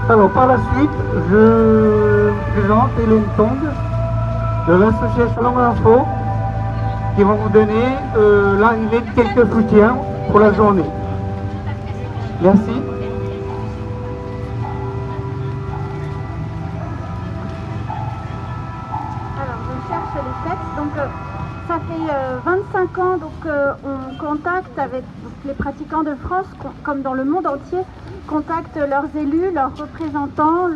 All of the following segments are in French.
Alors par la suite, je présente Hélène Tong de l'association Falun Info qui va vous donner l'arrivée de quelques soutiens pour la journée. Merci. Alors je cherche les textes. Donc ça fait 25 ans on contacte avec les pratiquants de France, comme dans le monde entier, contactent leurs élus, leurs représentants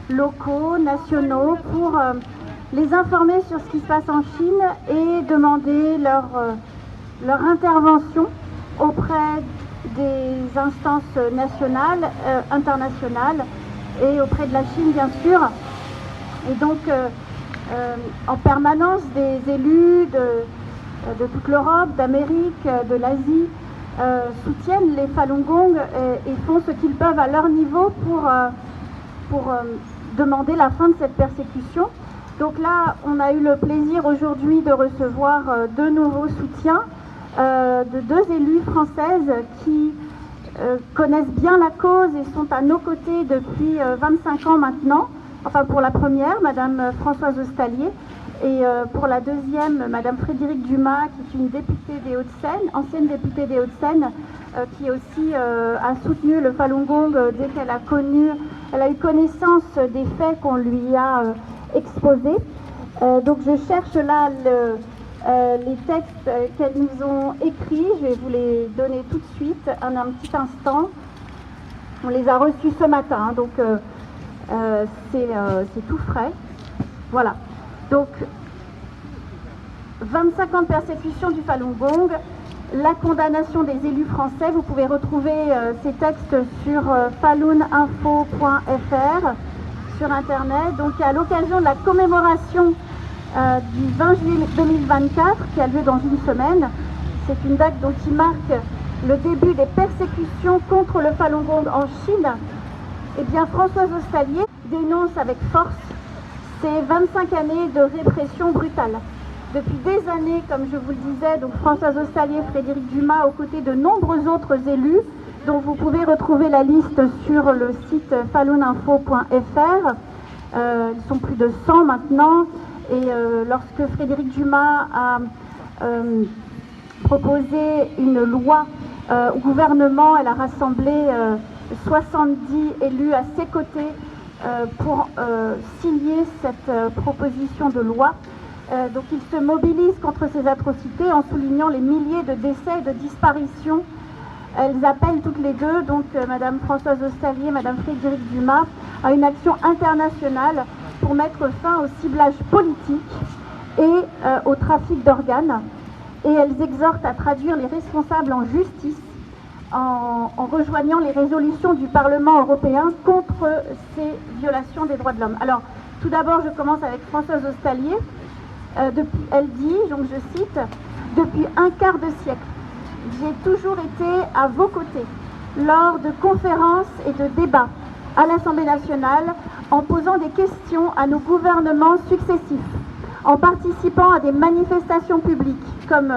locaux, nationaux, pour les informer sur ce qui se passe en Chine et demander leur intervention auprès des instances nationales, internationales et auprès de la Chine bien sûr. Et donc en permanence des élus de toute l'Europe, d'Amérique, de l'Asie soutiennent les Falun Gong et font ce qu'ils peuvent à leur niveau pour demander la fin de cette persécution. Donc là, on a eu le plaisir aujourd'hui de recevoir deux nouveaux soutiens de deux élues françaises qui connaissent bien la cause et sont à nos côtés depuis 25 ans maintenant. Enfin pour la première, Madame Françoise Ostalier, et pour la deuxième, Madame Frédérique Dumas, qui est une députée des Hauts-de-Seine, ancienne députée des Hauts-de-Seine, qui aussi a soutenu le Falun Gong dès qu'elle a eu connaissance des faits qu'on lui a exposés. Donc je cherche là les textes qu'elles nous ont écrits. Je vais vous les donner tout de suite, un petit instant. On les a reçus ce matin, donc c'est tout frais. Voilà. Donc, 25 ans de persécution du Falun Gong, la condamnation des élus français. Vous pouvez retrouver ces textes sur faluninfo.fr sur Internet. Donc, à l'occasion de la commémoration du 20 juillet 2024, qui a lieu dans une semaine, c'est une date dont il marque le début des persécutions contre le Falun Gong en Chine. Eh bien, Françoise Ostalier dénonce avec force ces 25 années de répression brutale. Depuis des années, comme je vous le disais, donc Françoise Ostalier, Frédérique Dumas, aux côtés de nombreux autres élus, dont vous pouvez retrouver la liste sur le site faluninfo.fr. Ils sont plus de 100 maintenant. Et lorsque Frédérique Dumas a proposé une loi au gouvernement, elle a rassemblé 70 élus à ses côtés pour signer cette proposition de loi. Donc ils se mobilisent contre ces atrocités en soulignant les milliers de décès et de disparitions. Elles appellent toutes les deux, donc Madame Françoise Ostalier, Madame Frédérique Dumas, à une action internationale pour mettre fin au ciblage politique et au trafic d'organes. Et elles exhortent à traduire les responsables en justice en rejoignant les résolutions du Parlement européen contre ces violations des droits de l'homme. Alors, tout d'abord, je commence avec Françoise Ostalier. Elle dit, donc je cite, « Depuis un quart de siècle, j'ai toujours été à vos côtés lors de conférences et de débats à l'Assemblée nationale en posant des questions à nos gouvernements successifs, en participant à des manifestations publiques comme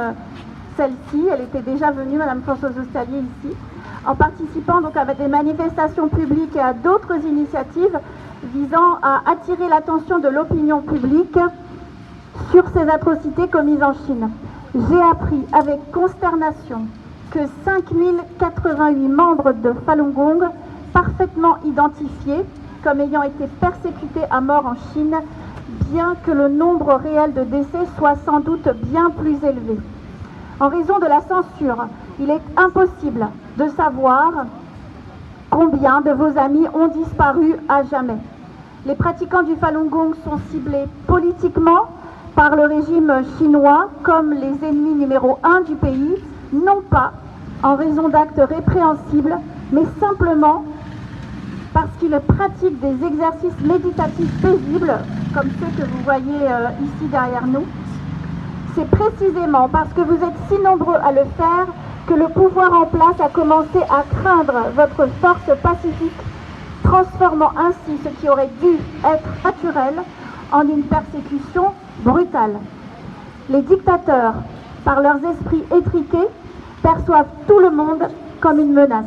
celle-ci, elle était déjà venue, Madame Françoise Ostalier, ici, en participant donc à des manifestations publiques et à d'autres initiatives visant à attirer l'attention de l'opinion publique sur ces atrocités commises en Chine. J'ai appris avec consternation que 5088 membres de Falun Gong, parfaitement identifiés comme ayant été persécutés à mort en Chine, bien que le nombre réel de décès soit sans doute bien plus élevé. En raison de la censure, il est impossible de savoir combien de vos amis ont disparu à jamais. Les pratiquants du Falun Gong sont ciblés politiquement par le régime chinois comme les ennemis numéro 1 du pays, non pas en raison d'actes répréhensibles, mais simplement parce qu'il pratique des exercices méditatifs paisibles, comme ceux que vous voyez ici derrière nous. C'est précisément parce que vous êtes si nombreux à le faire que le pouvoir en place a commencé à craindre votre force pacifique, transformant ainsi ce qui aurait dû être naturel en une persécution brutale. Les dictateurs, par leurs esprits étriqués, perçoivent tout le monde comme une menace.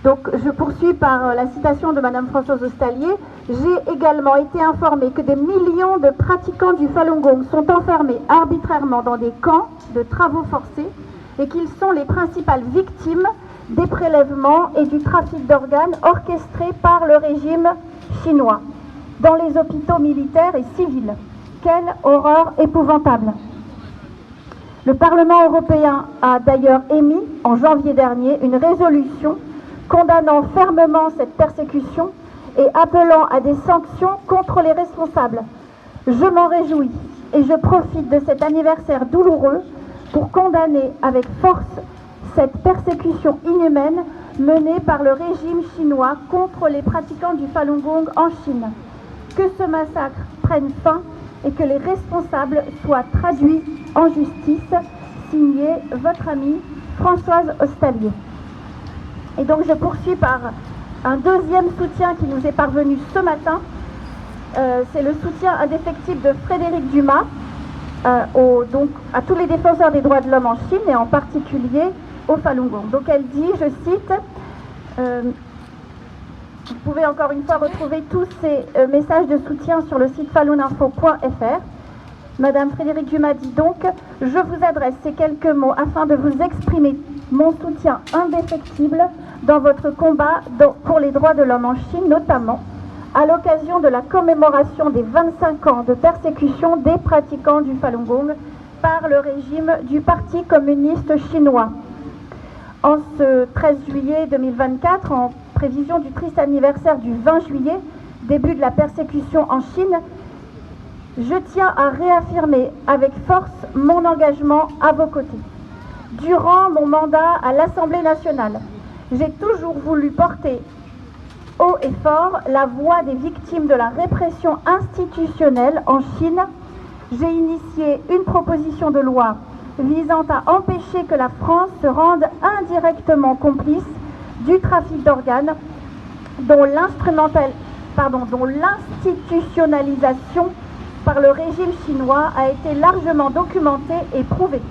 Donc je poursuis par la citation de Madame Françoise Ostalier. J'ai également été informée que des millions de pratiquants du Falun Gong sont enfermés arbitrairement dans des camps de travaux forcés et qu'ils sont les principales victimes des prélèvements et du trafic d'organes orchestrés par le régime chinois dans les hôpitaux militaires et civils. Quelle horreur épouvantable! Le Parlement européen a d'ailleurs émis en janvier dernier une résolution condamnant fermement cette persécution et appelant à des sanctions contre les responsables. Je m'en réjouis et je profite de cet anniversaire douloureux pour condamner avec force cette persécution inhumaine menée par le régime chinois contre les pratiquants du Falun Gong en Chine. Que ce massacre prenne fin et que les responsables soient traduits en justice. Signé votre amie Françoise Ostalier. Et donc je poursuis par un deuxième soutien qui nous est parvenu ce matin. C'est le soutien indéfectible de Frédéric Dumas donc, à tous les défenseurs des droits de l'homme en Chine et en particulier au Falun Gong. Donc elle dit, je cite, vous pouvez encore une fois retrouver tous ces messages de soutien sur le site faluninfo.fr. Madame Frédéric Dumas dit donc, je vous adresse ces quelques mots afin de vous exprimer mon soutien indéfectible dans votre combat pour les droits de l'homme en Chine, notamment à l'occasion de la commémoration des 25 ans de persécution des pratiquants du Falun Gong par le régime du Parti communiste chinois. En ce 13 juillet 2024, en prévision du triste anniversaire du 20 juillet, début de la persécution en Chine, je tiens à réaffirmer avec force mon engagement à vos côtés. Durant mon mandat à l'Assemblée nationale, j'ai toujours voulu porter haut et fort la voix des victimes de la répression institutionnelle en Chine. J'ai initié une proposition de loi visant à empêcher que la France se rende indirectement complice du trafic d'organes dont l'institutionnalisation par le régime chinois a été largement documentée et prouvée.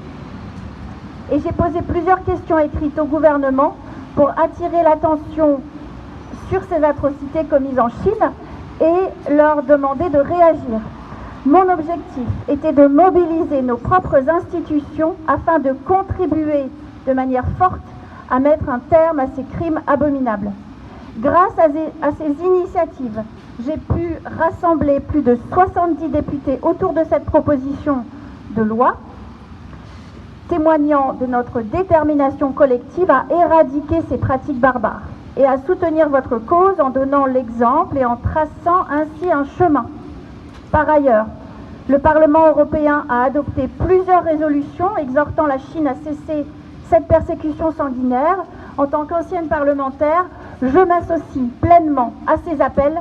Et j'ai posé plusieurs questions écrites au gouvernement pour attirer l'attention sur ces atrocités commises en Chine et leur demander de réagir. Mon objectif était de mobiliser nos propres institutions afin de contribuer de manière forte à mettre un terme à ces crimes abominables. Grâce à ces initiatives, j'ai pu rassembler plus de 70 députés autour de cette proposition de loi, témoignant de notre détermination collective à éradiquer ces pratiques barbares et à soutenir votre cause en donnant l'exemple et en traçant ainsi un chemin. Par ailleurs, le Parlement européen a adopté plusieurs résolutions exhortant la Chine à cesser cette persécution sanguinaire. En tant qu'ancienne parlementaire, je m'associe pleinement à ces appels.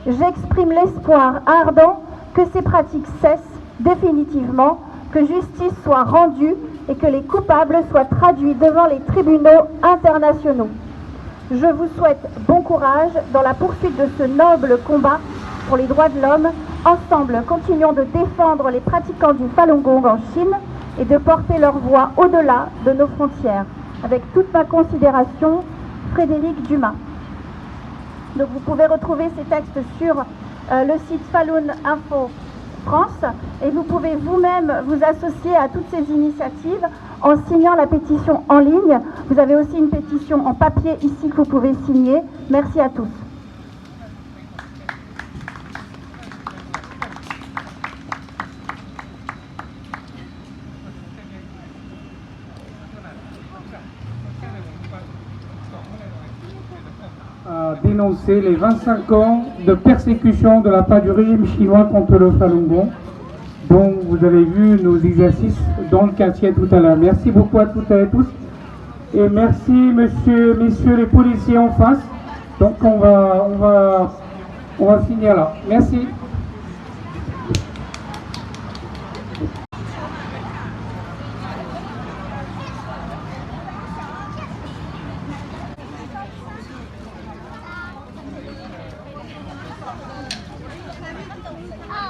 J'exprime l'espoir ardent que ces pratiques cessent définitivement, que justice soit rendue et que les coupables soient traduits devant les tribunaux internationaux. Je vous souhaite bon courage dans la poursuite de ce noble combat pour les droits de l'homme. Ensemble, continuons de défendre les pratiquants du Falun Gong en Chine et de porter leur voix au-delà de nos frontières. Avec toute ma considération, Frédéric Dumas. Donc vous pouvez retrouver ces textes sur le site Falun Info France et vous pouvez vous-même vous associer à toutes ces initiatives en signant la pétition en ligne. Vous avez aussi une pétition en papier ici que vous pouvez signer. Merci à tous. A dénoncé les 25 ans de persécution de la part du régime chinois contre le Falun Gong, dont vous avez vu nos exercices dans le quartier tout à l'heure. Merci beaucoup à toutes et à tous. Et merci, messieurs les policiers en face. Donc on va finir là. Merci. Ah